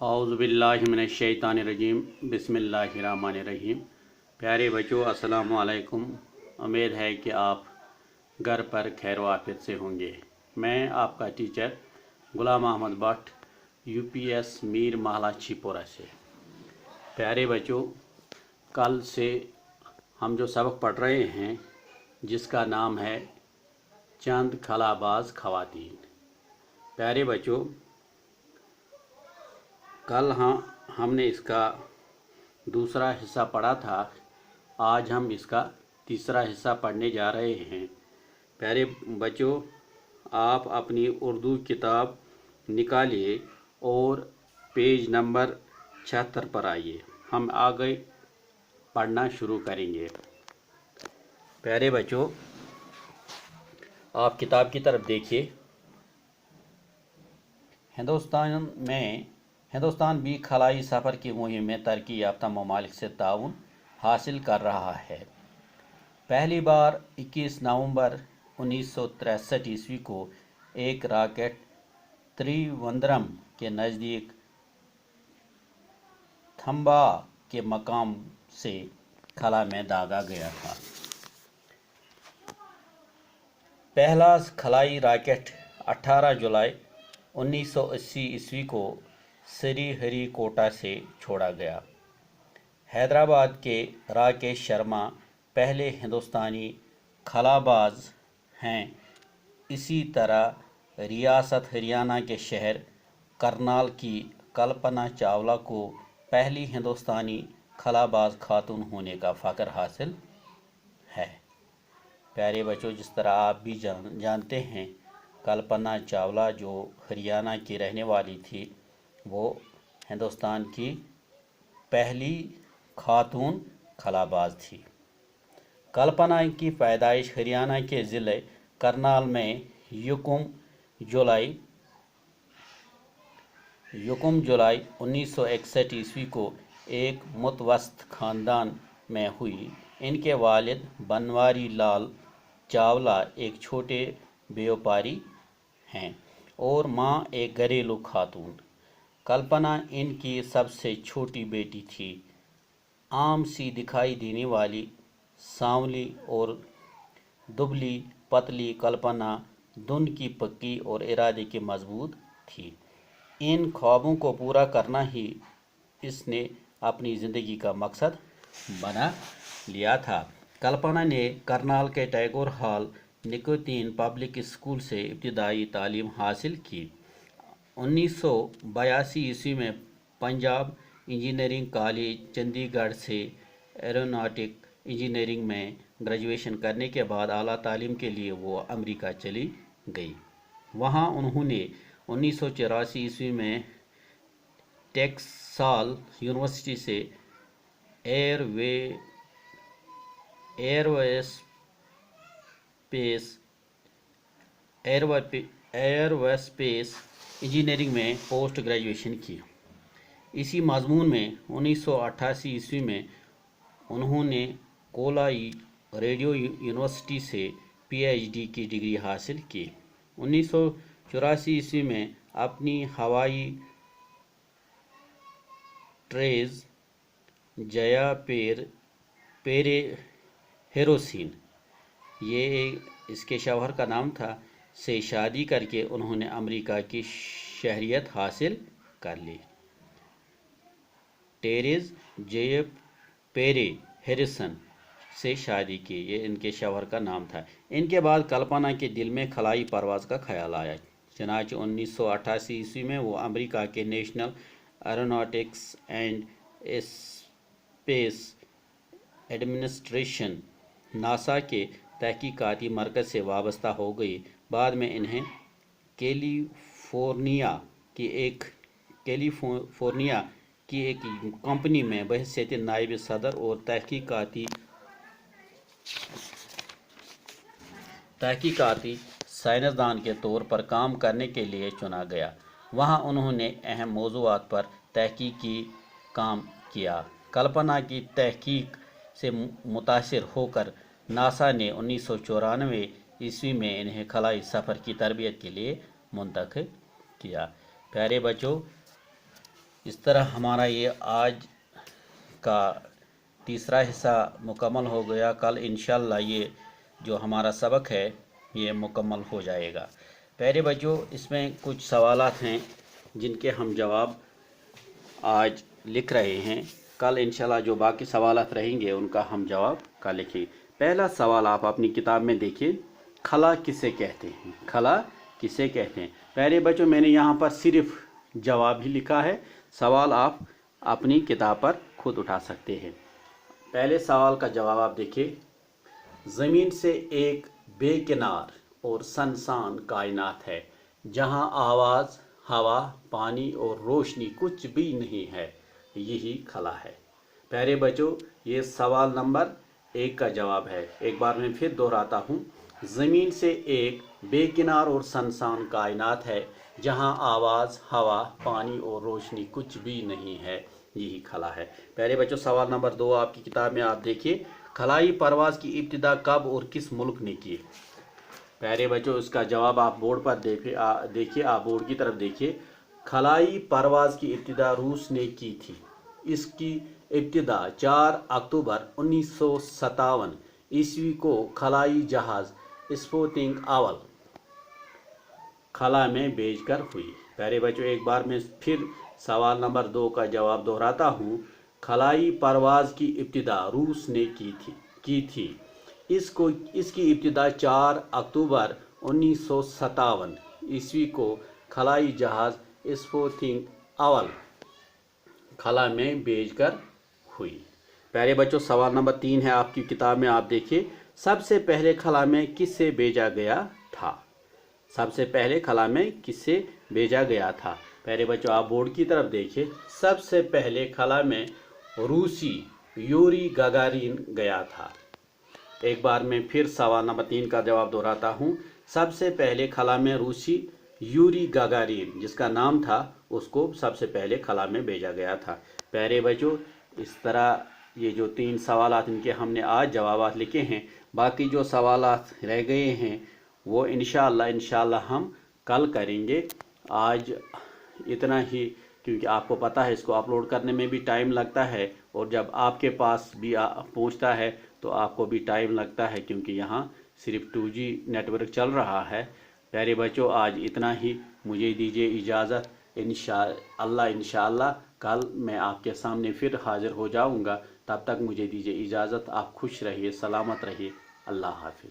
औज़ु बिल्लाहि मिनश्शैतानिर्रजीम बिस्मिल्लाहिर्रहमानिर्रहीम। प्यारे बच्चों, अस्सलामु अलैकुम। उम्मीद है कि आप घर पर खैर आफियत से होंगे। मैं आपका टीचर गुलाम अहमद भट्ट, यूपीएस मीर महला छिपोरा से। प्यारे बच्चों, कल से हम जो सबक पढ़ रहे हैं जिसका नाम है चंद खलाबाज खवातीन। प्यारे बच्चों, कल हमने इसका दूसरा हिस्सा पढ़ा था। आज हम इसका तीसरा हिस्सा पढ़ने जा रहे हैं। प्यारे बच्चों, आप अपनी उर्दू किताब निकालिए और पेज नंबर 76 पर आइए। हम आगे पढ़ना शुरू करेंगे। प्यारे बच्चों, आप किताब की तरफ देखिए। हिंदुस्तान भी खलाई सफ़र की मुहिम में तरक्की याफ्ता ममालिक से ताउन हासिल कर रहा है। पहली बार 21 नवंबर 1963 ईस्वी को एक रॉकेट त्रिवेंद्रम के नज़दीक थंबा के मकाम से खला में दागा गया था। पहला खलाई रॉकेट 18 जुलाई 1980 ईस्वी को श्रीहरिकोटा से छोड़ा गया। हैदराबाद के राकेश शर्मा पहले हिंदुस्तानी खलाबाज हैं। इसी तरह रियासत हरियाणा के शहर करनाल की कल्पना चावला को पहली हिंदुस्तानी खलाबाज खातून होने का फ़ख्र हासिल है। प्यारे बच्चों, जिस तरह आप भी जानते हैं, कल्पना चावला जो हरियाणा की रहने वाली थी, वो हिंदुस्तान की पहली खातून खलाबाज थी। कल्पना की पैदाइश हरियाणा के ज़िले करनाल में यकुम जुलाई 1961 ईस्वी को एक मुतवस्सित ख़ानदान में हुई। इनके वालिद बनवारी लाल चावला एक छोटे व्यापारी हैं और मां एक घरेलू खातून। कल्पना इनकी सबसे छोटी बेटी थी। आम सी दिखाई देने वाली सांवली और दुबली पतली कल्पना दुन की पक्की और इरादे की मजबूत थी। इन ख्वाबों को पूरा करना ही इसने अपनी ज़िंदगी का मकसद बना लिया था। कल्पना ने करनाल के टैगोर हॉल निकोतीन पब्लिक स्कूल से इब्तिदाई तालीम हासिल की। 1982 ईस्वी में पंजाब इंजीनियरिंग कॉलेज चंडीगढ़ से एरोनॉटिक इंजीनियरिंग में ग्रेजुएशन करने के बाद आला तालीम के लिए वो अमेरिका चली गई। वहाँ उन्होंने 1984 ईस्वी में टेक्सास यूनिवर्सिटी से एयरोस्पेस इंजीनियरिंग में पोस्ट ग्रेजुएशन की। इसी मजमून में 1988 ईस्वी में उन्होंने कोलाई रेडियो यूनिवर्सिटी से पीएचडी की डिग्री हासिल की। 1984 ईस्वी में अपनी हवाई ट्रेज जया पेरे हेरोसिन, ये इसके शौहर का नाम था, से शादी करके उन्होंने अमेरिका की शहरियत हासिल कर ली। टेरेज जे पेरे हैरिसन से शादी की, ये इनके शौहर का नाम था। इनके बाद कल्पना के दिल में खलाई परवाज़ का ख्याल आया। चनाचे 1988 ईस्वी में वो अमेरिका के national aeronautics and space administration NASA के तहकीकाती मरकज़ से वाबस्ता हो गई। बाद में इन्हें कैलिफोर्निया की एक कंपनी में बहैसियत नायब सदर और तहकीकाती साइंसदान के तौर पर काम करने के लिए चुना गया। वहाँ उन्होंने अहम मौज़ूआत पर तहकीकी काम किया। कल्पना की तहकीक से मुतासिर होकर नासा ने 1994 ईस्वी में इन्हें खलाई सफ़र की तरबियत के लिए मुंतखब किया। प्यारे बच्चों, इस तरह हमारा ये आज का तीसरा हिस्सा मुकम्मल हो गया। कल इंशाअल्लाह ये जो हमारा सबक है ये मुकम्मल हो जाएगा। प्यारे बच्चों, इसमें कुछ सवालात हैं जिनके हम जवाब आज लिख रहे हैं। कल इंशाल्लाह जो बाकी सवालात रहेंगे उनका हम जवाब कल लिखेंगे। पहला सवाल आप अपनी किताब में देखिए, खला किसे कहते हैं? खला किसे कहते हैं? प्यारे बच्चों, मैंने यहाँ पर सिर्फ जवाब ही लिखा है, सवाल आप अपनी किताब पर खुद उठा सकते हैं। पहले सवाल का जवाब आप देखिए, ज़मीन से एक बेकिनार और सनसान कायनात है जहाँ आवाज़, हवा, पानी और रोशनी कुछ भी नहीं है, यही खला है। प्यारे बच्चों, ये सवाल नंबर 1 का जवाब है। एक बार मैं फिर दोहराता हूँ, ज़मीन से एक बेकिनार और सनसान कायनात है जहाँ आवाज़, हवा, पानी और रोशनी कुछ भी नहीं है, यही खला है। प्यारे बच्चों, सवाल नंबर 2 आपकी किताब में आप देखिए, खलाई परवाज़ की इब्तिदा कब और किस मुल्क ने की? प्यारे बच्चों, इसका जवाब आप बोर्ड पर देखिए, आप बोर्ड की तरफ देखिए। खलाई परवाज़ की इब्तिदा रूस ने की थी। इसकी इब्तिदा 4 अक्टूबर 1957 ईस्वी को खलाई जहाज़ स्पुतनिक अव्वल खला में भेजकर हुई। प्यारे बच्चों, एक बार मैं फिर सवाल नंबर 2 का जवाब दोहराता हूँ, खलाई परवाज़ की इब्तिदा रूस ने की थी। इसकी इब्तिदा 4 अक्टूबर 1957 ईस्वी को खलाई जहाज़ स्पुतनिक अव्वल खला में भेजकर हुई। प्यारे बच्चों, सवाल नंबर 3 है आपकी किताब में, आप देखिए, सबसे पहले खला में किससे भेजा गया था? सबसे पहले खला में किससे भेजा गया था? प्यारे बच्चों, आप बोर्ड की तरफ देखिए, सबसे पहले खला में रूसी यूरी गागारिन गया था। एक बार मैं फिर सवाल नंबर 3 का जवाब दोहराता हूँ, सबसे पहले खला में रूसी यूरी गागारिन जिसका नाम था, उसको सबसे पहले खला में भेजा गया था। प्यारे बच्चों, इस तरह ये जो 3 सवालात इनके हमने आज जवाबात लिखे हैं, बाकी जो सवालात रह गए हैं वो इंशाअल्लाह हम कल करेंगे। आज इतना ही, क्योंकि आपको पता है इसको अपलोड करने में भी टाइम लगता है और जब आपके पास भी पहुंचता है तो आपको भी टाइम लगता है, क्योंकि यहाँ सिर्फ 2G नेटवर्क चल रहा है। प्यारे बच्चों, आज इतना ही, मुझे दीजिए इजाज़त। इंशाअल्लाह कल मैं आपके सामने फिर हाज़िर हो जाऊँगा। तब तक मुझे दीजिए इजाज़त। आप खुश रहिए, सलामत रहिए। अल्लाह हाफिज़।